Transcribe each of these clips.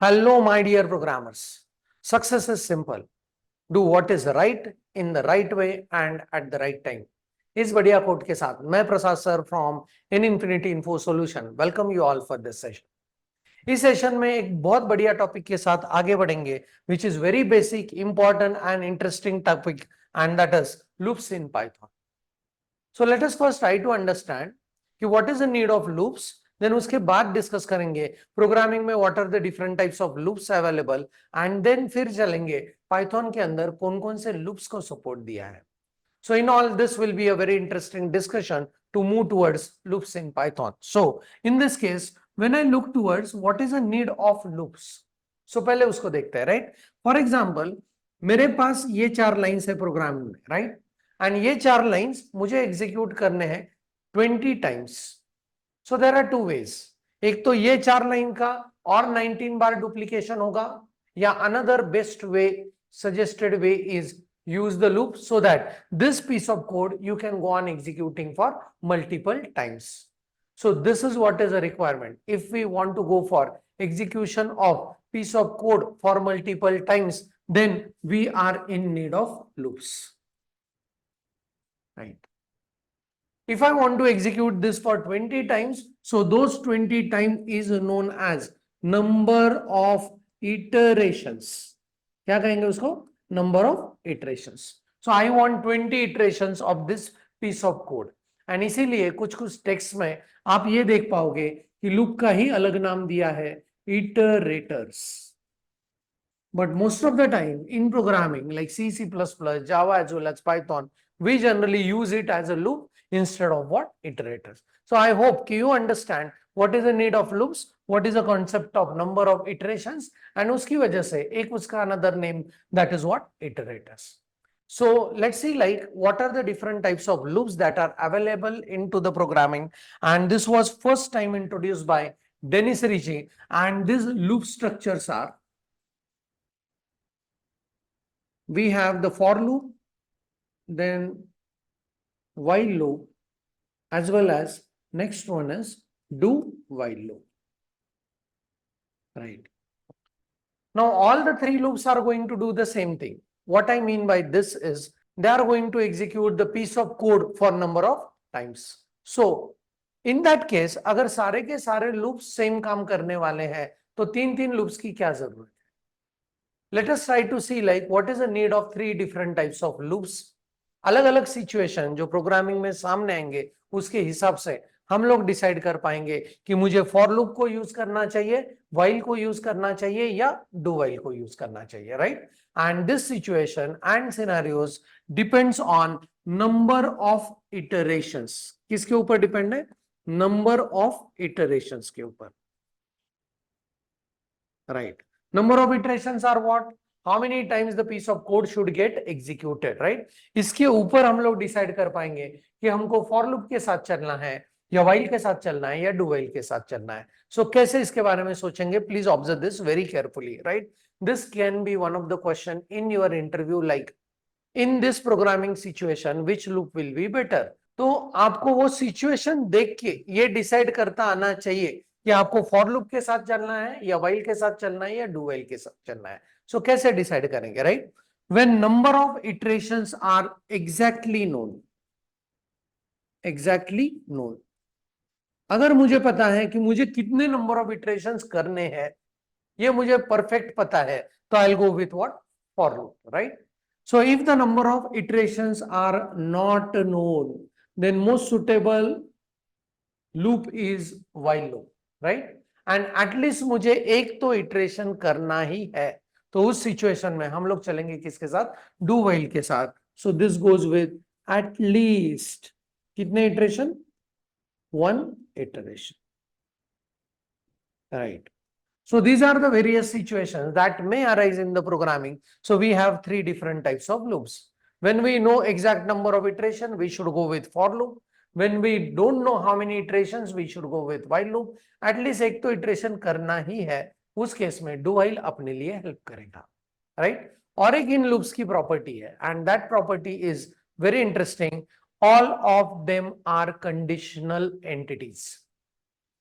Hello, my dear programmers. Success is simple. Do what is right in the right way and at the right time. इस बढ़िया coat के साथ मैं Prasad sir from in Infinity Info Solution welcome you all for this session. इस session में एक बहुत बढ़िया टॉपिक के साथ आगे बढ़ेंगे which is very basic important and interesting topic and that is loops in Python. So let us first try to understand कि what is the need of loops, then उसके बाद डिस्कस करेंगे प्रोग्रामिंग में what are the different types of loops available and then फिर चलेंगे Python के अंदर कौन कौन से लूप्स को सपोर्ट दिया है। So in all this will be a very interesting discussion to move towards loops in Python. So in this case, when I look towards what is the need of loops, so पहले उसको देखते हैं, right? For example, मेरे पास ये 4 lines है programme में, right? And ये 4 lines मुझे एग्जीक्यूट करने हैं 20 times. So there are two ways. एक तो ये 4 लाइन का और 19 बार डुप्लीकेशन होगा, या another best way, suggested way is use the loop so that this piece of code you can go on executing for multiple times. So this is what is a requirement. If we want to go for execution of piece of code for multiple times, then we are in need of loops, right? If I want to execute this for 20 times, so those 20 times is known as number of iterations. क्या कहेंगे उसको? Number of iterations. So I want 20 iterations of this piece of code. And इसीलिए कुछ कुछ text में आप ये देख पाओगे कि लूप का ही अलग नाम दिया है iterators. But most of the time in programming like C, C++, Java as well as Python, we generally use it as a loop instead of what? Iterators. So I hope you understand what is the need of loops, what is the concept of number of iterations, and uski wajah se ek uska another name, that is what? Iterators. So let's see like what are the different types of loops that are available into the programming, and this was first time introduced by Dennis Ritchie, and these loop structures are, we have the for loop, then while loop, as well as next one is do while loop, right? Now all the 3 loops are going to do the same thing. What I mean by this is they are going to execute the piece of code for number of times. So in that case अगर सारे के सारे loops same काम करने वाले हैं तो 3 loops की क्या जरूरत है? Let us try to see like what is the need of 3 different types of loops. अलग अलग सिचुएशन जो प्रोग्रामिंग में सामने आएंगे उसके हिसाब से हम लोग डिसाइड कर पाएंगे कि मुझे फॉर लूप को यूज करना चाहिए, व्हाइल को यूज करना चाहिए या डू व्हाइल को यूज करना चाहिए, right? And this situation and scenarios depends on number of iterations. किसके ऊपर डिपेंड है? नंबर ऑफ इटरेशंस के ऊपर, right? Number of iterations are what? How many times the piece of code should get executed, right? इसके ऊपर हम लोग decide कर पाएंगे कि हमको फॉर लूप के साथ चलना है या व्हाइल के साथ चलना है या डू व्हाइल के साथ चलना है। सो कैसे इसके बारे में सोचेंगे? Please observe this very carefully, right? This can be one of the question in your interview, like in this programming situation which loop will be better. तो आपको वो सिचुएशन देख के ये डिसाइड करता आना चाहिए कि आपको फॉर लूप के साथ चलना है या व्हाइल के साथ चलना है या डू व्हाइल के साथ चलना है। सो कैसे डिसाइड करेंगे, right? When number of iterations are exactly known, exactly known. अगर मुझे पता है कि मुझे कितने नंबर ऑफ इटरेशंस करने हैं, ये मुझे परफेक्ट पता है, तो I will go with what? For loop, right? So if the number of iterations are not known, then most suitable loop is while loop, right? And at least मुझे एक तो iteration करना ही है, तो उस situation में हम लोग चलेंगे किसके साथ? Do while के साथ. So this goes with at least कितने iteration? 1 iteration, right? So these are the various situations that may arise in the programming. So we have 3 different types of loops. When we know exact number of iteration, we should go with for loop. When we don't know how many iterations, we should go with while loop. At least एक तो iteration करना ही है, उस case में do while अपने लिए help करेगा, right? और एक इन loops की property है, and that property is very interesting. All of them are conditional entities.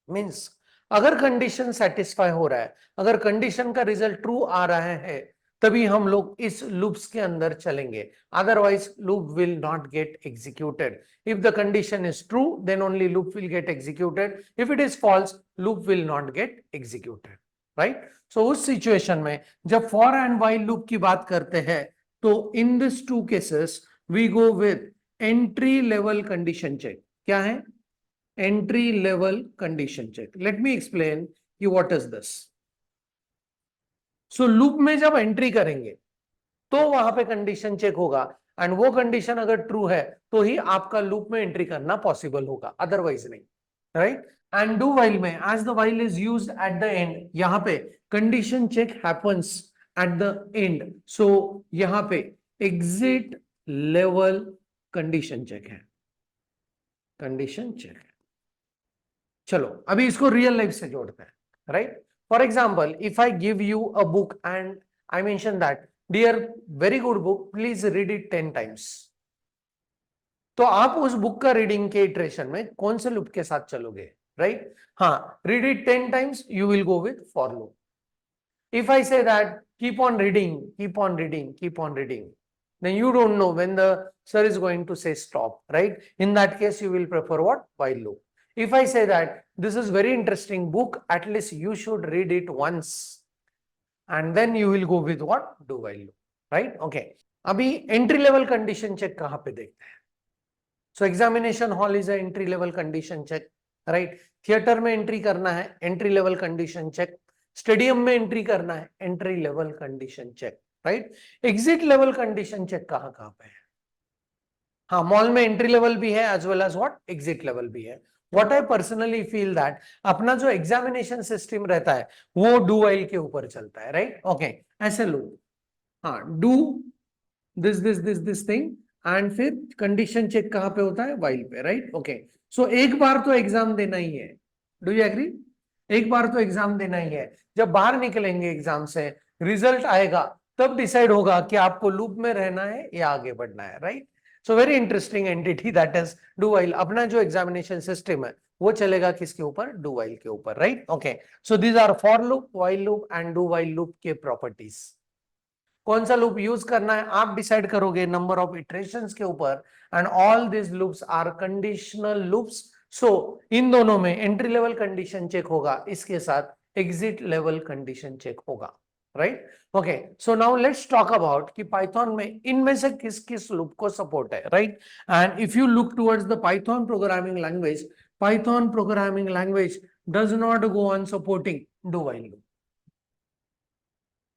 Means अगर कंडीशन सेटिस्फाई हो रहा है, अगर कंडीशन का रिजल्ट ट्रू आ रहा है, तभी हम लोग इस लूप्स के अंदर चलेंगे, otherwise loop will not get executed. If the condition is true then only loop will get executed, if it is false loop will not get executed. Right. So उस सिचुएशन में जब फॉर एंड व्हाइल लूप की बात करते हैं, तो in this two cases we go with entry level condition check. क्या है? Entry level condition check. Let me explain कि what is this. So loop में जब एंट्री करेंगे तो वहां पे कंडीशन चेक होगा, एंड वो कंडीशन अगर ट्रू है तो ही आपका लूप में एंट्री करना पॉसिबल होगा, अदरवाइज नहीं. राइट. एंड डू वाइल में as the while is used at the end, यहां पे condition check happens at the end. So यहां पे एग्जिट लेवल कंडीशन चेक है, कंडीशन चेक है. चलो अभी इसको रियल लाइफ से जोड़ते हैं. Right. For example, if I give you a book and I mention that dear very good book please read it 10 times, तो आप उस बुक का रीडिंग के इटरेशन में कौन से लूप के साथ चलोगे? राइट. हाँ, read it 10 times you will go with for loop. If I say that keep on reading, keep on reading, keep on reading, then you don't know when the sir is going to say stop, right? In that case, you will prefer what? While loop. If I say that this is very interesting book, at least you should read it once, and then you will go with what? Do while loop, right? Okay. अभी entry level condition check कहाँ पे देखते हैं? So examination hall is a entry level condition check, right? Theatre में entry करना है, entry level condition check. Stadium में entry करना है, entry level condition check. Right. Exit level condition check कहां कहां पे है? हाँ, मॉल में एंट्री लेवल भी है as well as what exit level भी है. What I personally feel that अपना जो एग्जामिनेशन सिस्टम रहता है वो डू वाइल के ऊपर चलता है. राइट. ओके. ऐसे लो. हाँ, डू दिस थिंग एंड फिर कंडीशन चेक कहां पे होता है? वाइल पे. राइट. ओके. सो एक बार तो एग्जाम देना ही है. Do you agree? एक बार तो एग्जाम देना ही है. जब बाहर निकलेंगे एग्जाम से, रिजल्ट आएगा, तब डिसाइड होगा कि आपको लूप में रहना है या आगे बढ़ना है. Right. So very interesting entity that is do while. अपना जो एग्जामिनेशन सिस्टम है वो चलेगा किसके ऊपर? डू वाइल के ऊपर. Right. Okay. So these are for loop, while loop and do while loop के प्रॉपर्टीज. कौन सा लूप यूज करना है आप डिसाइड करोगे नंबर ऑफ इटरेशंस के ऊपर, and all this loops are conditional loops. So इन दोनों में एंट्री लेवल कंडीशन चेक होगा, इसके साथ एग्जिट लेवल कंडीशन चेक होगा. Right. Okay. So now let's talk about कि पाइथन में इनमें से किस किस लूप को सपोर्ट है. Right. And if you look towards the Python programming language, Python programming language does not go on supporting do while loop.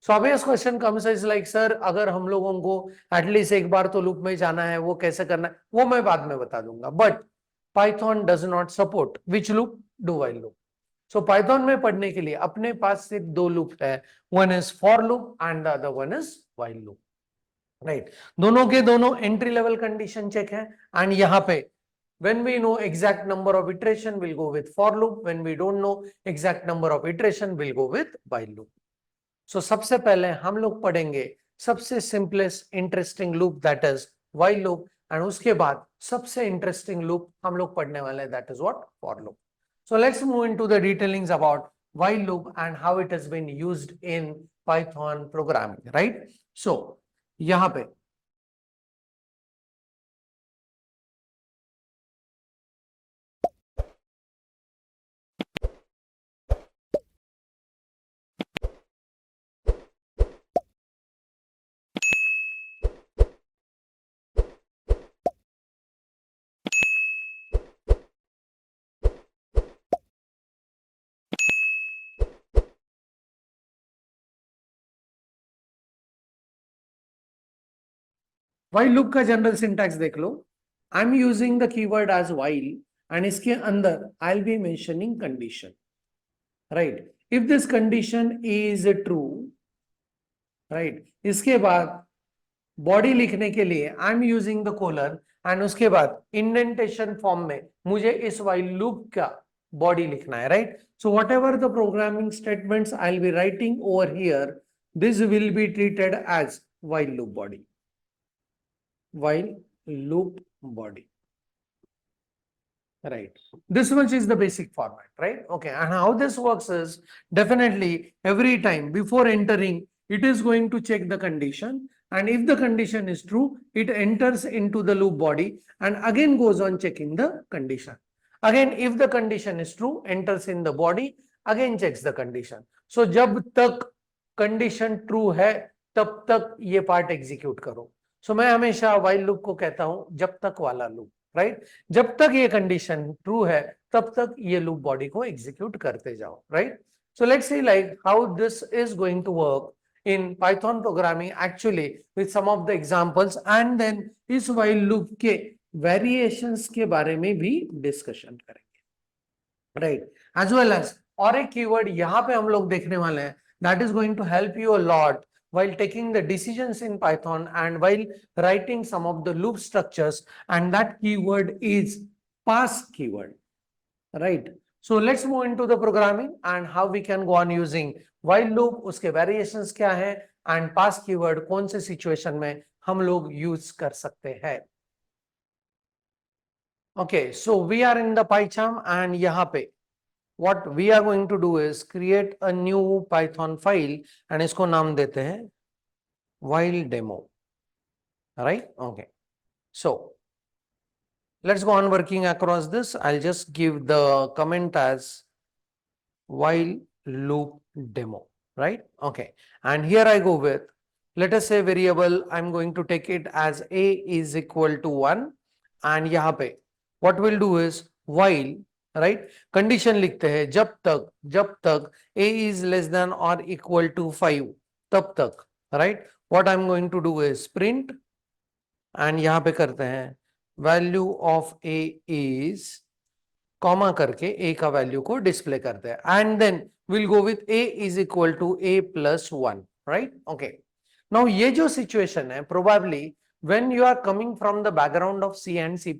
So obvious question comes is like sir, अगर हम लोगों को एटलीस्ट एक बार तो लूप में जाना है, वो कैसे करना है वो मैं बाद में बता दूंगा. But Python does not support which loop? Do while loop. So Python में पढ़ने के लिए अपने पास सिर्फ दो लूप है, one is for loop and the other one is while loop. Right. दोनों के दोनों एंट्री लेवल कंडीशन चेक है. एंड यहाँ पे when we know exact number of iteration we'll go with for loop, when we don't know exact number of iteration we'll go with while loop. सो सबसे पहले हम लोग पढ़ेंगे सबसे simplest interesting loop that is while loop, and उसके बाद सबसे interesting loop हम लोग पढ़ने वाले that is what? For loop. So let's move into the detailings about while loop and how it has been used in Python programming. Right. So यहां पे while loop का जनरल सिंटैक्स देख लो. I am using the keyword as while and इसके अंदर I will be mentioning condition. Right. If this condition is true, right, इसके बाद body लिखने के लिए आई am using the colon, and उसके बाद इंडेंटेशन फॉर्म में मुझे इस व्हाइल लूप का बॉडी लिखना है. Right. So whatever the programming statements I will be writing over here, this will be treated as while loop body. While loop body. Right. This much is the basic format, right? Okay. And how this works is definitely every time before entering, it is going to check the condition. And if the condition is true, it enters into the loop body and again goes on checking the condition. Again, if the condition is true, enters in the body, again checks the condition. So जब तक condition true है, तब तक ये part execute करो. So मैं हमेशा while loop को कहता हूं जब तक वाला loop. राइट जब तक ये कंडीशन ट्रू है तब तक ये लूप बॉडी को एग्जीक्यूट करते जाओ right so let's see like how this is going to work in Python programming actually with some of the examples and then इस व्हाइल लूप के वेरिएशंस के बारे में भी डिस्कशन करेंगे राइट एज वेल एज और एक कीवर्ड यहाँ पे हम लोग देखने वाले हैं that is going to help you a lot while taking the decisions in Python and while writing some of the loop structures, and that keyword is pass keyword, right? So let's move into the programming and how we can go on using while loop, उसके variations क्या है and pass keyword कौन से situation में हम लोग use कर सकते हैं. Okay, so we are in the PyCharm and यहाँ पे what we are going to do is create a new Python file and इसको नाम देते हैं while demo, right? Okay, so let's go on working across this. I'll just give the comment as while loop demo, right? Okay, and here I go with, let us say variable, I'm going to take it as a is equal to 1 and यहाँ पे what we'll do is while, right? Condition लिखते हैं जब तक a is less than or equal to 5 तब तक, right? What I'm going to do is print and यहाँ पे करते हैं value of a is comma करके a का वैल्यू को डिस्प्ले करते हैं and then will go with a is equal to a plus 1 right okay now ये जो सिचुएशन है probably when you are coming from the background of C and C++,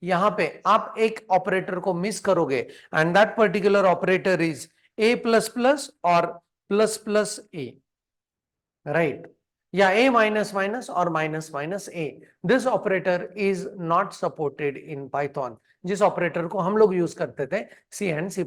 यहाँ पे आप एक ऑपरेटर को मिस करोगे and that particular operator is a plus plus और प्लस प्लस a, right? या a minus minus or minus minus a. This operator is not supported in Python. जिस operator को हम लोग यूज करते थे C and C++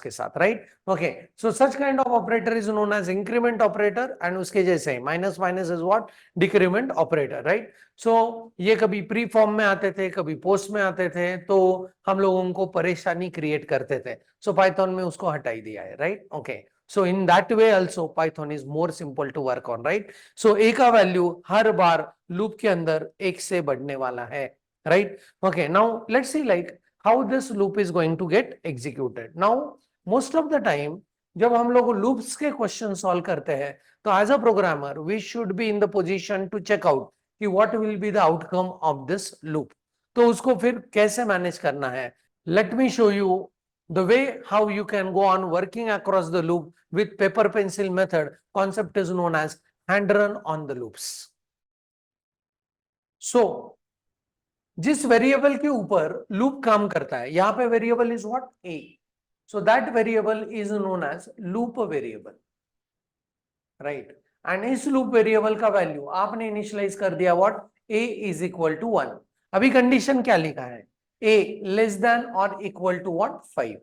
के साथ, right? Okay, so such kind of operator is known as increment operator and उसके जैसे minus minus is what, decrement operator, right? So ये कभी प्री फॉर्म में आते थे, कभी पोस्ट में आते थे, तो हम लोग उनको परेशानी क्रिएट करते थे. सो पाइथन में उसको हटाई दिया है, right? Okay, so in that way also Python is more simple to work on, right? So a का वैल्यू हर बार लूप के अंदर एक से बढ़ने वाला है, right? Okay, now let's see like how this loop is going to get executed. Now most of the time जब हम लोग लूप्स के क्वेश्चन सॉल्व करते हैं तो as a programmer we should be in the position to check out कि what will be the outcome of this loop. तो उसको फिर कैसे मैनेज करना है, let me show you the way how you can go on working across the loop with paper pencil method. Concept is known as hand run on the loops. So जिस variable के ऊपर loop काम करता है, यहां पे variable is what, a. So that variable is known as loop variable, right? And इस loop variable का वैल्यू आपने इनिशियलाइज कर दिया what, a is equal to 1. अभी कंडीशन क्या लिखा है, a less than or equal to what, 5.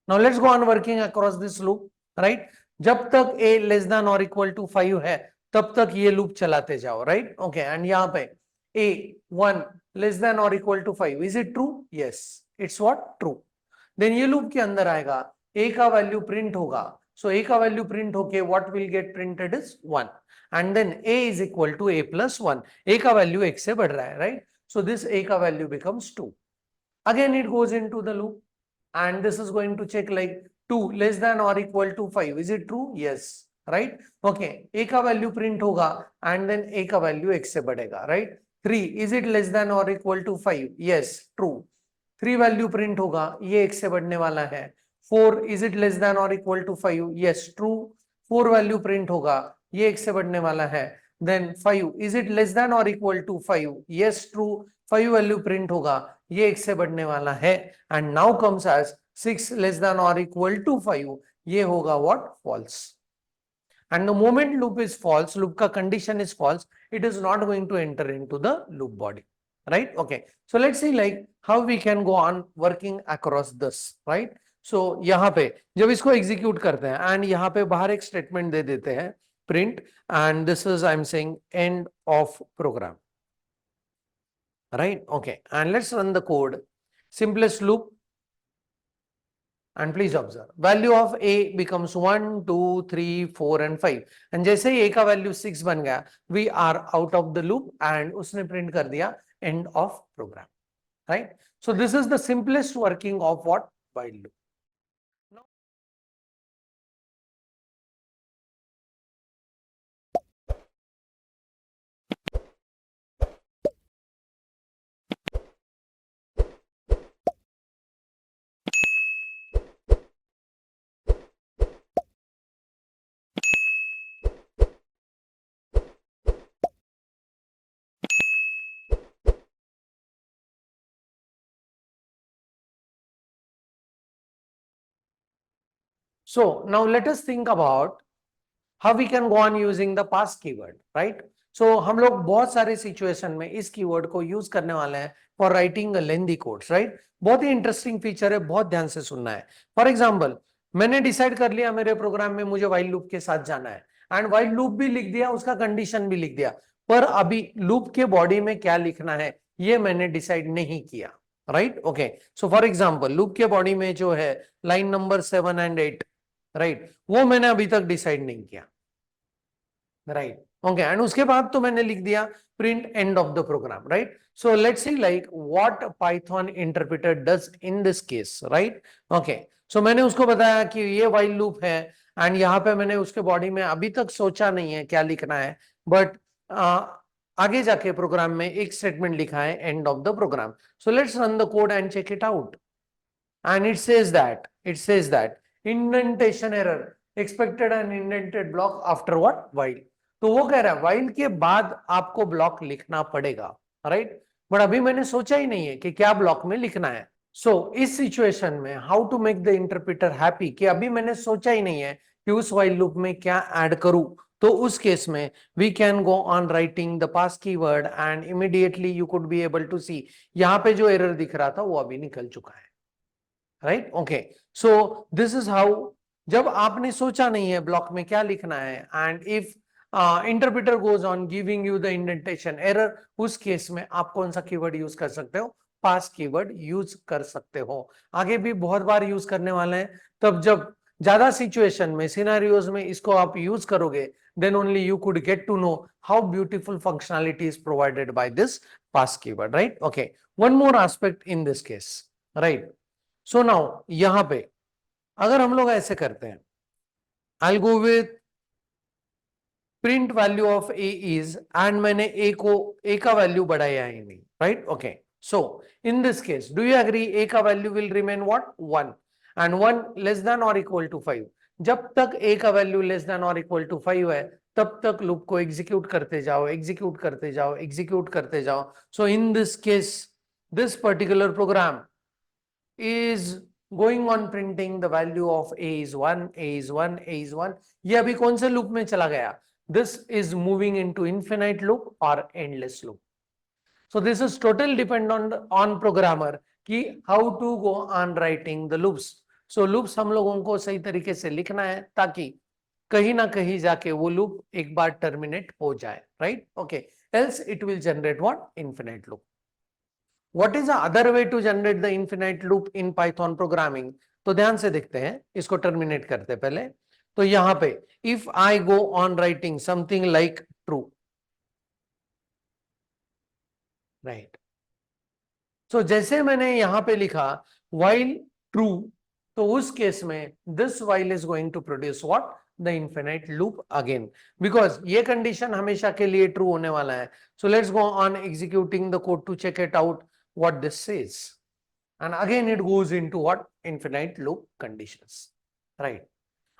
Now let's go on working across this loop, right? जब तक a less than or equal to 5 है तब तक ये लूप चलाते जाओ, right? Okay, and यहाँ पे a 1 less than or equal to 5, is it true? Yes, it's what, true. Then ये लूप के अंदर आएगा, a का वैल्यू प्रिंट होगा, so a का वैल्यू प्रिंट होके what will get printed is 1, and then a is equal to a plus 1. a का value 1 से बढ़ रहा है, right? So this a का value becomes 2. Again it goes into the loop and this is going to check like 2 less than or equal to 5, is it true? Yes, right? Okay, a का value print होगा and then a का value 1 से बढ़ेगा, right? 3, is it less than or equal to 5? Yes, true. 3 value print होगा, ये 1 से बढ़ने वाला है. 4, is it less than or equal to 5? Yes, true. 4 value print होगा, ये 1 से बढ़ने वाला है. Then 5, is it less than or equal to 5? Yes, true. 5 value print होगा, ये 1 से बढ़ने वाला है. And now comes as 6 less than or equal to 5, ये होगा what, false. And the moment loop is false, loop का condition is false, it is not going to enter into the loop body. right? Okay, so let's see like how we can go on working across this, right? So यहाँ पे जब इसको execute करते हैं and यहाँ पे बाहर एक स्टेटमेंट दे देते हैं print, and this is I am saying end of program, right? Okay, and let's run the code. Simplest loop, and please observe value of a becomes 1 2 3 4 and 5, and जैसे ही a का value 6 बन गया we are out of the loop and उसने print कर दिया end of program, right? So this is the simplest working of what? While loop. So now let us think about how we can go on using the past keyword, right? So हम लोग बहुत सारे situation में इस keyword को use करने वाले हैं for writing lengthy codes, right? बहुत ही इंटरेस्टिंग फीचर है, बहुत ध्यान से सुनना है. फॉर एग्जांपल, मैंने डिसाइड कर लिया मेरे प्रोग्राम में मुझे व्हाइल लूप के साथ जाना है, एंड व्हाइल लूप भी लिख दिया, उसका कंडीशन भी लिख दिया, पर अभी लूप के बॉडी में क्या लिखना है ये मैंने डिसाइड नहीं किया, right? Okay, so for example loop के बॉडी में जो है लाइन नंबर 7 and 8, राइट, वो मैंने अभी तक डिसाइड नहीं किया, राइट? ओके, एंड उसके बाद तो मैंने लिख दिया print end of the program, right? So let's see like what Python interpreter does in this case, right? Okay, so मैंने उसको बताया कि ये व्हाइल लूप है, एंड यहाँ पे मैंने उसके बॉडी में अभी तक सोचा नहीं है क्या लिखना है, बट आगे जाके प्रोग्राम में एक स्टेटमेंट लिखा है end of the program. So let's run the code and check it out. And it says that indentation error expected an indented block after what? While. तो वो कह रहा है while के बाद आपको ब्लॉक लिखना पड़ेगा, राइट? बट अभी मैंने सोचा ही नहीं है कि क्या ब्लॉक में लिखना है. सो इस सिचुएशन में how to make the interpreter happy कि अभी मैंने सोचा ही नहीं है कि उस while लूप में क्या ऐड करूं, तो उस केस में we can go on writing the pass keyword and immediately you could be able to see यहाँ पे जो एरर दिख रहा था वो अभी निकल चुका है, right? Okay, so this is how, जब आपने सोचा नहीं है ब्लॉक में क्या लिखना है and if interpreter goes on giving you the indentation error, उस केस में आप कौन सा कीवर्ड यूज कर सकते हो? पास कीवर्ड यूज कर सकते हो. आगे भी बहुत बार यूज करने वाले हैं, तब जब ज्यादा सिचुएशन में सिनेरियोज में इसको आप यूज करोगे, then only you could get to know how beautiful functionality is provided by this pass keyword, right? Okay, one more aspect in this case, right? So now यहां पे अगर हम लोग ऐसे करते हैं, I go with print value of a is, and मैंने a का वैल्यू बढ़ाया ही नहीं, right? Okay, so in this case do you agree a का value will remain what? 1, and 1 less than और इक्वल टू 5. जब तक ए का वैल्यू लेस देन और इक्वल टू 5 है तब तक लूप को एग्जीक्यूट करते जाओ, एग्जीक्यूट करते जाओ, एग्जीक्यूट करते जाओ. So in this case this particular program is going on printing the value of a is 1, a is 1, a is 1. ये अभी कौन से लूप में चला गया? This is moving into infinite loop or endless loop. So this is total depend on programmer कि how to go on writing the loops. So loops हम लोगों को सही तरीके से लिखना है ताकि कहीं ना कहीं जाके वो लूप एक बार टर्मिनेट हो जाए, right? Okay, else it will generate what? Infinite loop. What is the other way to generate the infinite loop in Python programming? तो ध्यान से देखते हैं, इसको टर्मिनेट करते पहले. तो यहां पे if I go on writing something like true, right? So जैसे मैंने यहां पे लिखा while true, तो उस केस में this while is going to produce what? The infinite loop again, because ये कंडीशन हमेशा के लिए ट्रू होने वाला है. So let's go on executing the code to check it out what this says. And again it goes into what? Infinite loop conditions, right?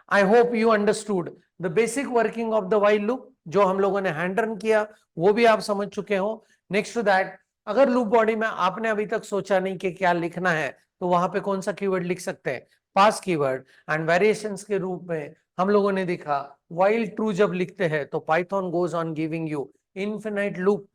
I hope you understood the basic working of the while loop. जो हम लोगों ने hand run किया वो भी आप समझ चुके हो. नेक्स्ट टू दैट, अगर लूप बॉडी में आपने अभी तक सोचा नहीं कि क्या लिखना है, तो वहां पे कौन सा कीवर्ड लिख सकते हैं? पास कीवर्ड. एंड वेरिएशंस के रूप में हम लोगों ने देखा while true जब लिखते हैं तो Python goes on giving you infinite loop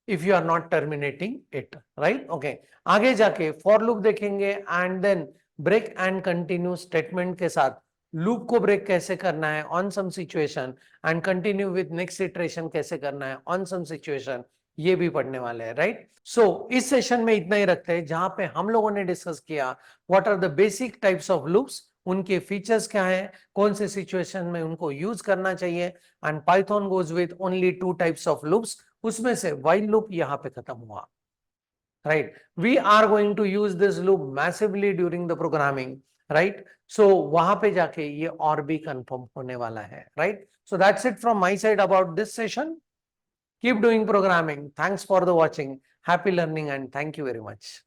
if you are not terminating it, right? Okay, आगे जाके for loop देखेंगे and then break and continue statement के साथ लूप को ब्रेक कैसे करना है on some situation and continue with next iteration कैसे करना है ऑन सम सिचुएशन, ये भी पढ़ने वाले हैं, राइट? सो इस सेशन में इतना ही रखते हैं जहां पे हम लोगों ने डिस्कस किया what are the basic types of loops, उनके फीचर्स क्या है, कौन से सिचुएशन में उनको यूज करना चाहिए, and Python goes with only 2 types of loops, उसमें से व्हाइल लूप यहां पे खत्म हुआ, right? We are going to use this loop massively during the programming, right? So वहां पे जाके ये और भी कंफर्म होने वाला है, right? So that's it from my side about this session. Keep doing programming. Thanks for the watching. Happy learning and thank you very much.